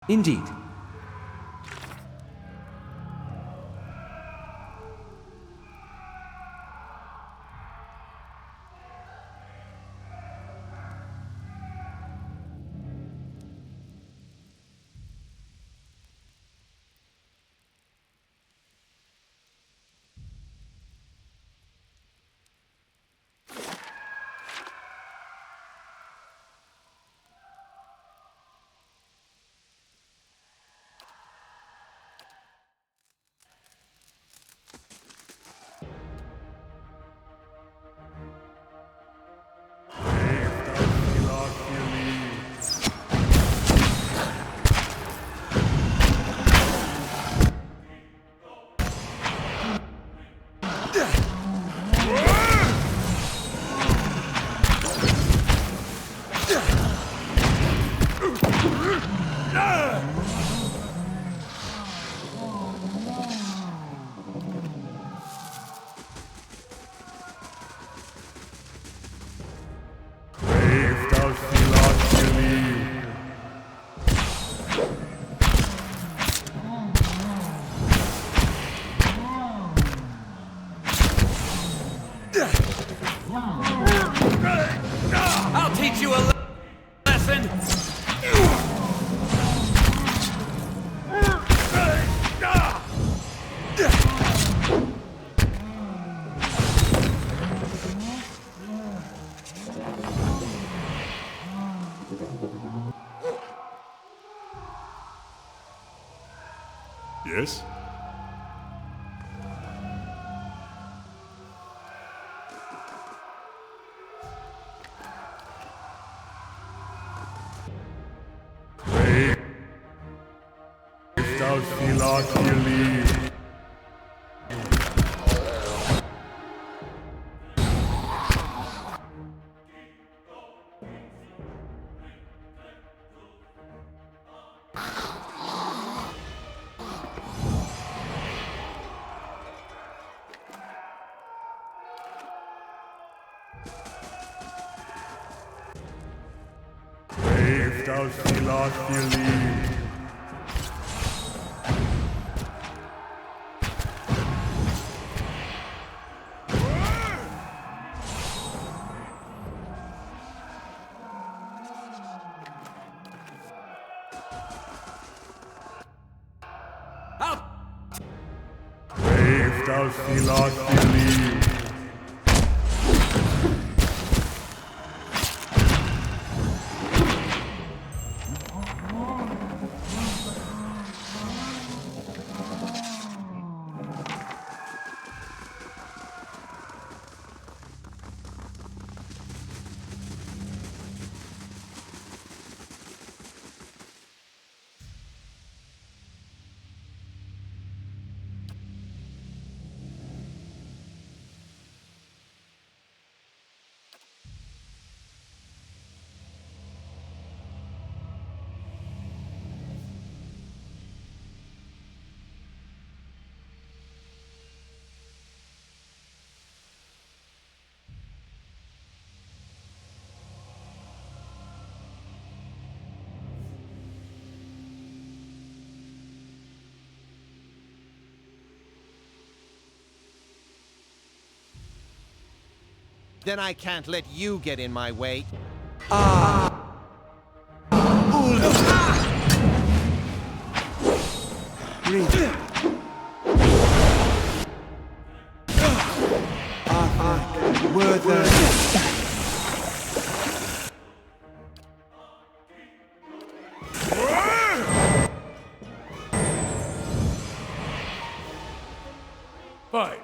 Indeed. I'll teach you a lesson. Yes? Then I can't let you get in my way. Fine.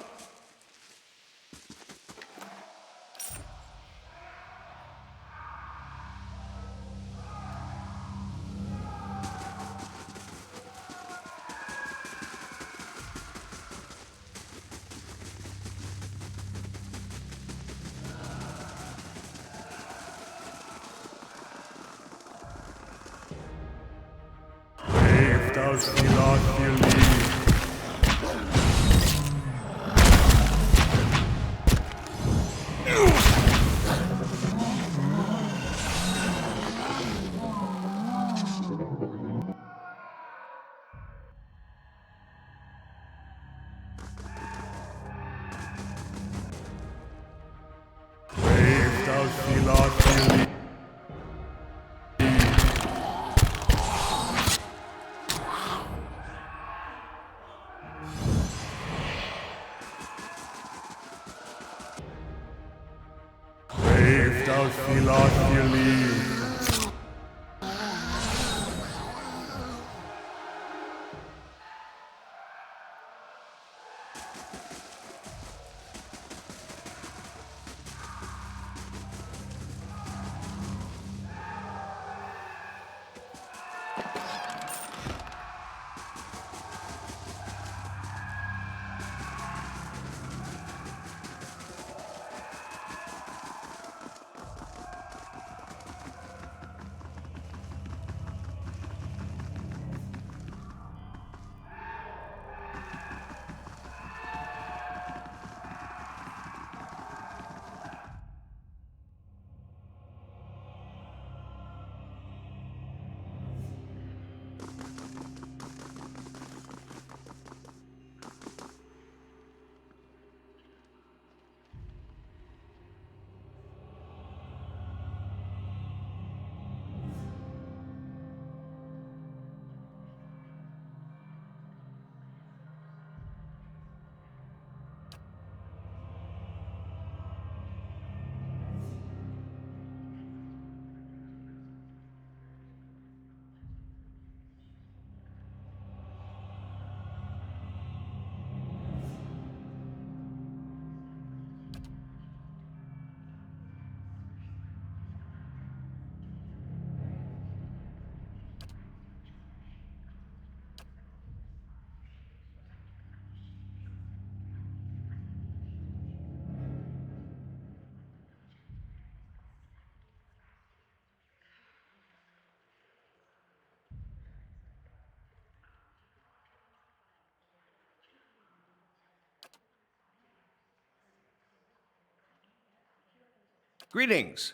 Greetings.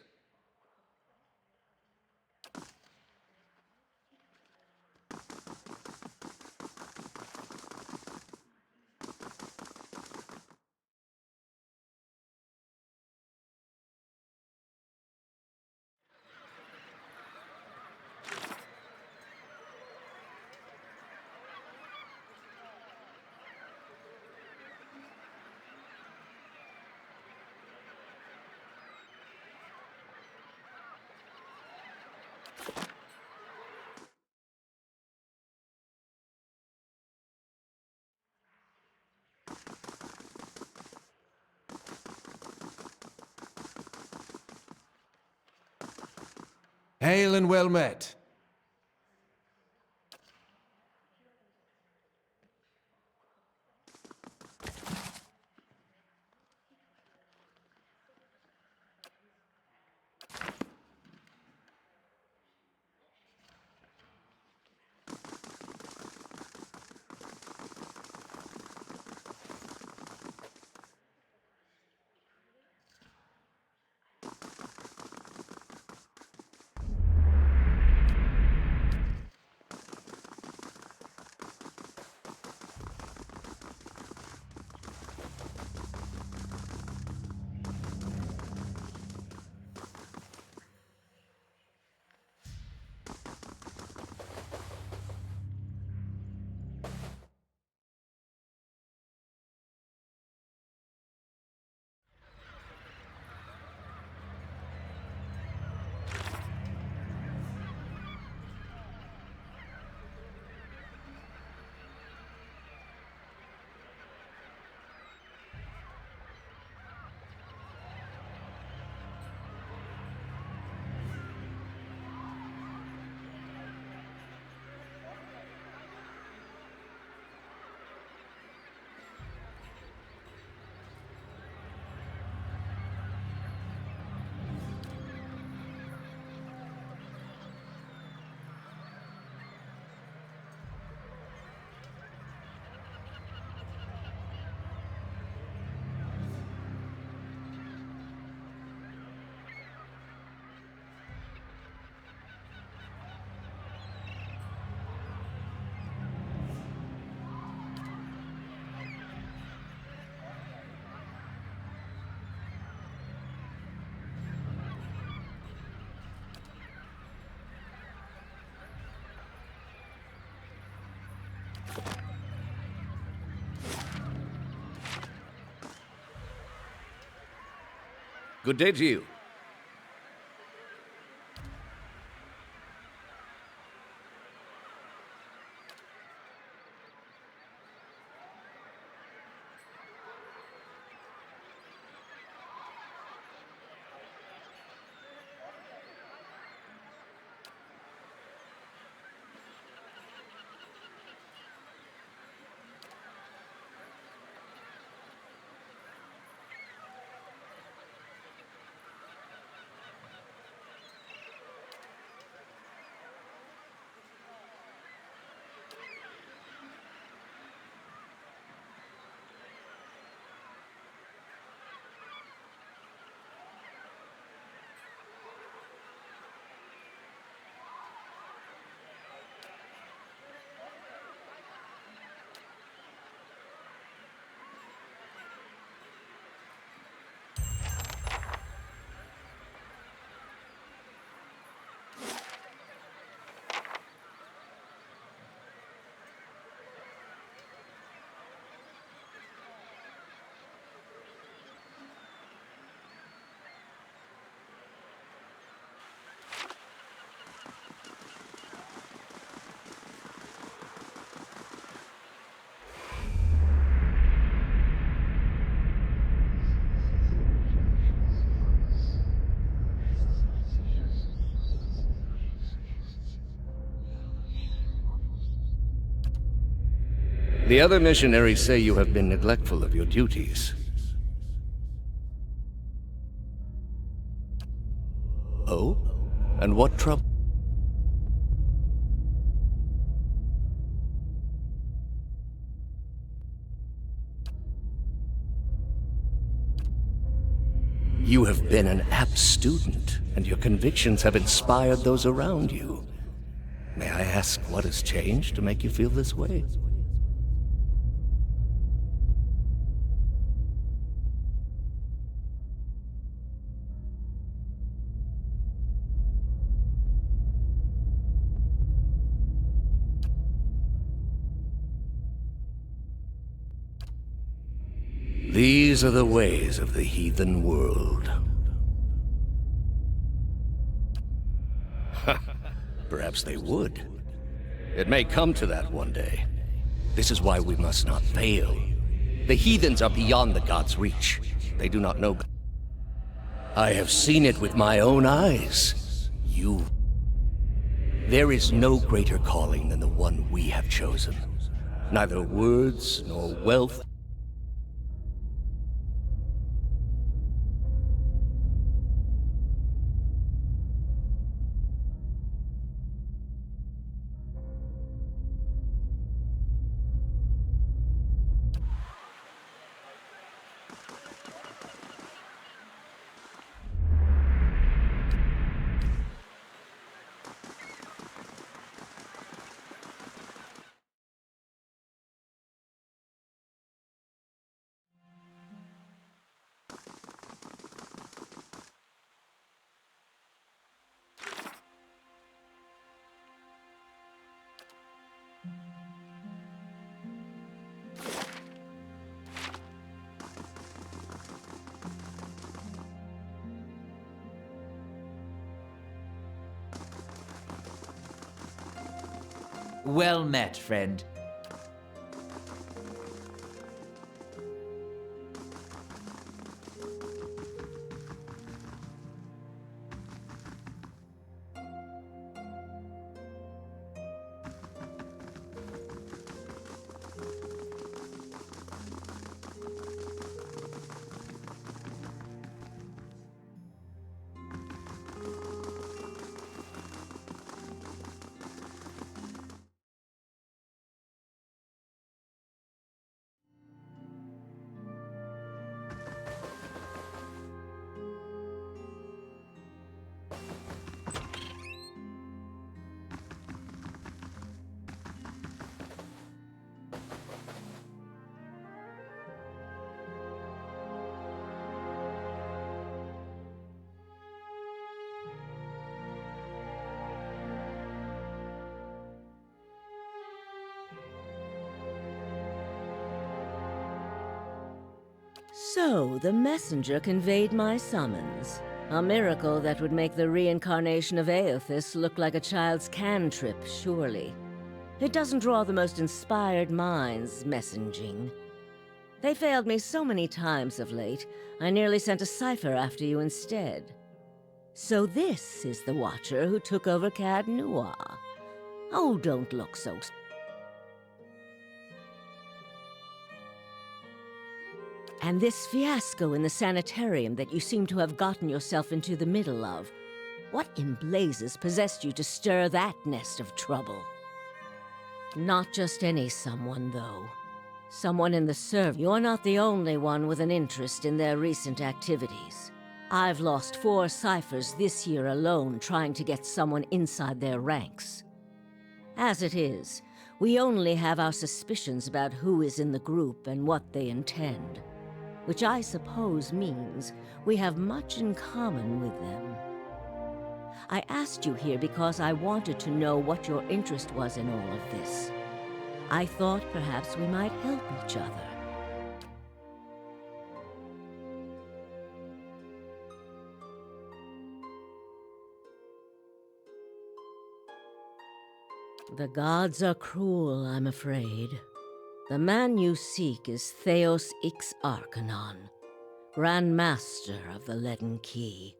Hail and well met. Good day to you. The other missionaries say you have been neglectful of your duties. Oh? And what trouble? You have been an apt student, and your convictions have inspired those around you. May I ask what has changed to make you feel this way? These are the ways of the heathen world. Perhaps they would. It may come to that one day. This is why we must not fail. The heathens are beyond the gods' reach. They do not know. I have seen it with my own eyes. You. There is no greater calling than the one we have chosen. Neither words nor wealth. Well met, friend. So, the messenger conveyed my summons. A miracle that would make the reincarnation of Aethys look like a child's cantrip, surely. It doesn't draw the most inspired minds, messaging. They failed me so many times of late, I nearly sent a cipher after you instead. So this is the Watcher who took over Cad Noir. Oh, don't look so... And this fiasco in the sanitarium that you seem to have gotten yourself into the middle of. What in blazes possessed you to stir that nest of trouble? Not just any someone, though. Someone in the service. You're not the only one with an interest in their recent activities. I've lost 4 ciphers this year alone trying to get someone inside their ranks. As it is, we only have our suspicions about who is in the group and what they intend. Which I suppose means we have much in common with them. I asked you here because I wanted to know what your interest was in all of this. I thought perhaps we might help each other. The gods are cruel, I'm afraid. The man you seek is Theos Ix Arcanon, Grand Master of the Leaden Key.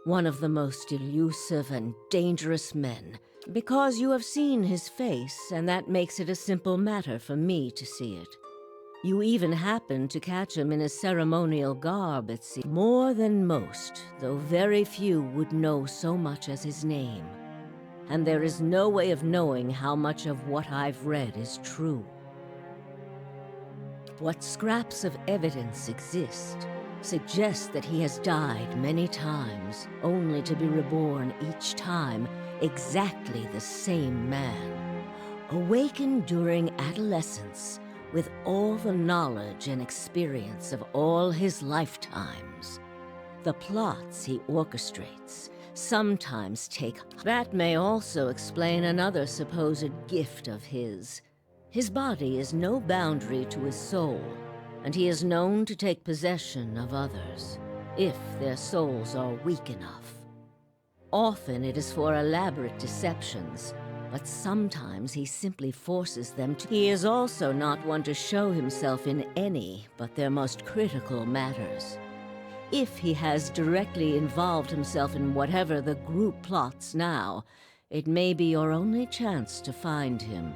One of the most elusive and dangerous men, because you have seen his face, and that makes it a simple matter for me to see it. You even happened to catch him in his ceremonial garb, it seems. More than most, though very few would know so much as his name. And there is no way of knowing how much of what I've read is true. What scraps of evidence exist suggest that he has died many times, only to be reborn each time exactly the same man. Awakened during adolescence with all the knowledge and experience of all his lifetimes. The plots he orchestrates sometimes take... That may also explain another supposed gift of his. His body is no boundary to his soul, and he is known to take possession of others, if their souls are weak enough. Often it is for elaborate deceptions, but sometimes he simply forces them to. He is also not one to show himself in any but their most critical matters. If he has directly involved himself in whatever the group plots now, it may be your only chance to find him.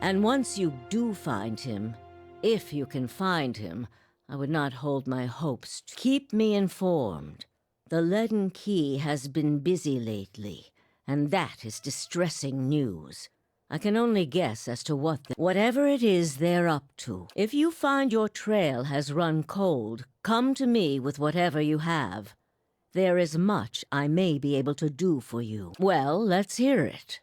And once you do find him, if you can find him, I would not hold my hopes. Keep me informed. The Leaden Key has been busy lately, and that is distressing news. I can only guess as to whatever it is they're up to. If you find your trail has run cold, come to me with whatever you have. There is much I may be able to do for you. Well, let's hear it.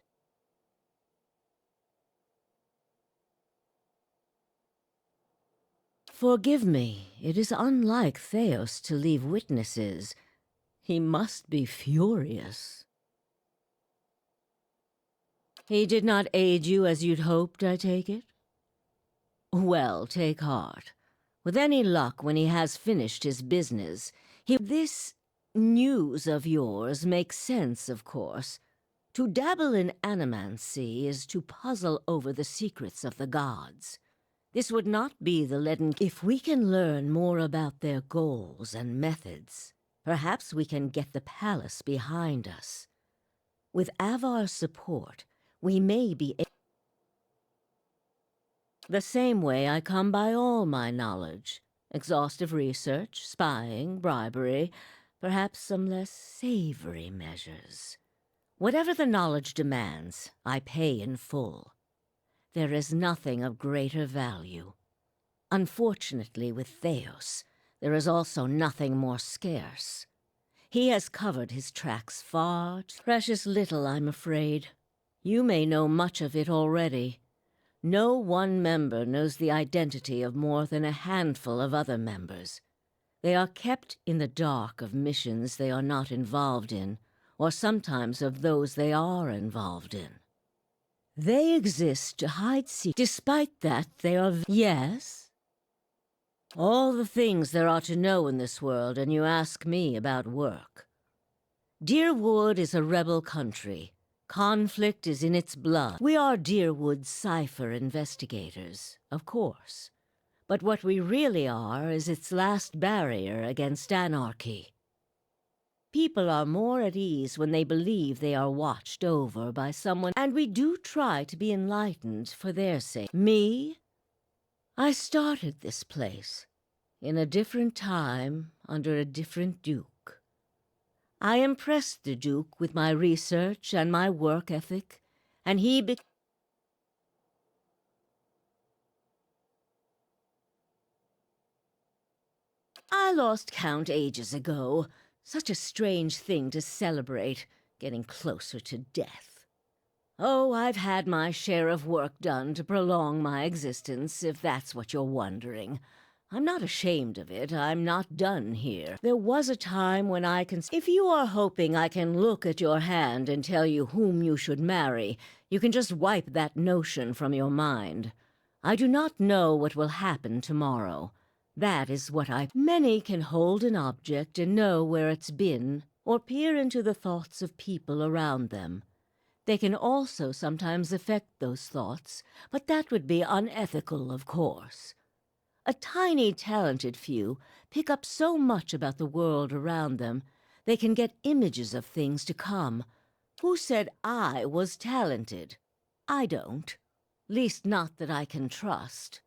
Forgive me, it is unlike Theos to leave witnesses. He must be furious. He did not aid you as you'd hoped, I take it? Well, take heart. With any luck, when he has finished his business, This news of yours makes sense, of course. To dabble in animancy is to puzzle over the secrets of the gods. This would not be the Leaden... If we can learn more about their goals and methods, perhaps we can get the palace behind us. With Avar's support, we may be... The same way I come by all my knowledge. Exhaustive research, spying, bribery, perhaps some less savory measures. Whatever the knowledge demands, I pay in full. There is nothing of greater value. Unfortunately, with Theos, there is also nothing more scarce. He has covered his tracks far too precious little, I'm afraid. You may know much of it already. No one member knows the identity of more than a handful of other members. They are kept in the dark of missions they are not involved in, or sometimes of those they are involved in. They exist to hide secrets. Despite that, they are... Yes? All the things there are to know in this world, and you ask me about work. Deerwood is a rebel country. Conflict is in its blood. We are Deerwood's cipher investigators, of course. But what we really are is its last barrier against anarchy. People are more at ease when they believe they are watched over by someone, and we do try to be enlightened for their sake. Me? I started this place, in a different time, under a different duke. I impressed the duke with my research and my work ethic, and he I lost count ages ago. Such a strange thing to celebrate, getting closer to death. Oh, I've had my share of work done to prolong my existence, if that's what you're wondering. I'm not ashamed of it. I'm not done here. There was a time when I can... If you are hoping I can look at your hand and tell you whom you should marry, you can just wipe that notion from your mind. I do not know what will happen tomorrow. That is what Many can hold an object and know where it's been, or peer into the thoughts of people around them. They can also sometimes affect those thoughts, but that would be unethical, of course. A tiny, talented few pick up so much about the world around them, they can get images of things to come. Who said I was talented? I don't. Least not that I can trust.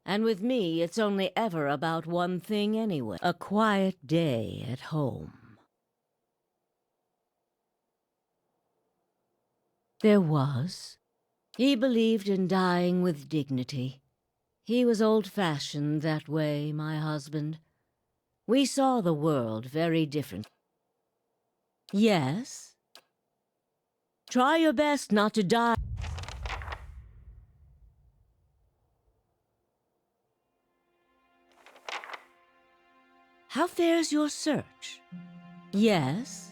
And with me, it's only ever about one thing anyway. A quiet day at home. There was. He believed in dying with dignity. He was old-fashioned that way, my husband. We saw the world very different. Yes? Try your best not to die. How fares your search? Yes?